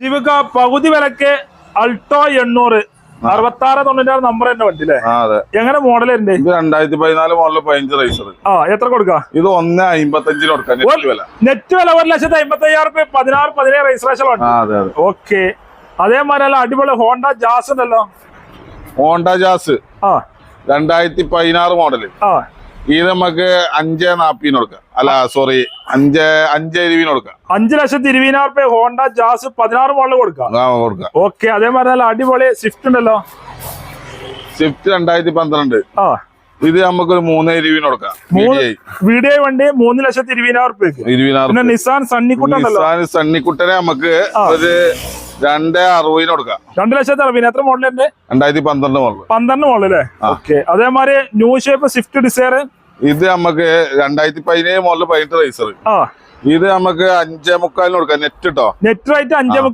ഇവക്ക പകുതി വിലക്ക് Alto 800 6696 number തന്നെ വണ്ടി അല്ലേ? എങ്ങനെ മോഡൽ ഉണ്ട്? ഇത് 2014 മോഡൽ 15 റൈസർ. എത്ര കൊടുക്കാം? ഇത് 1.55 കൊടുക്കാം. നെറ്റ് വില 1,55,000 16 രജിസ്ട്രേഷൻ ഉണ്ട്. ഓക്കെ. അതേമാതിരി അല്ല അടിപൊളി ഹോണ്ട ജാസ് ഉണ്ടല്ലോ. Honda jazz 2016 model. ഇത് നമുക്ക് 5,40 കൊടുക്കാം. അല്ല സോറി 5,20 കൊടുക്കാം. 5,20,000 ഹോണ്ട ജാസ് 16 മോഡൽ കൊടുക്കാം. ഓക്കെ. അതേമാതിരി നല്ല അടിപൊളി സ്വിഫ്റ്റ് ഉണ്ടല്ലോ. സ്വിഫ്റ്റ് 2012. ഇത് നമുക്ക് 3,20 കൊടുക്കാം. വീഡിയോ വണ്ടി 3,20,000 പിന്നെ നിസാൻ സണ്ണിക്കുട്ടനെ നമുക്ക് ഒരു 2,60 കൊടുക്കാം. 2,60,000. എത്ര മോഡലുണ്ട്? 2012 മോഡൽ. 12 മോഡൽ അല്ലേ? ഓക്കെ. അതേമാതിരി ന്യൂ ഷേപ്പ് സ്വിഫ്റ്റ് ഡിസയർ ഇത് നമുക്ക് 2017 മോഡൽ 18 റൈസർ. ഇത് നമുക്ക് 5,45 കൊടുക്കാം. Net rate 5,45.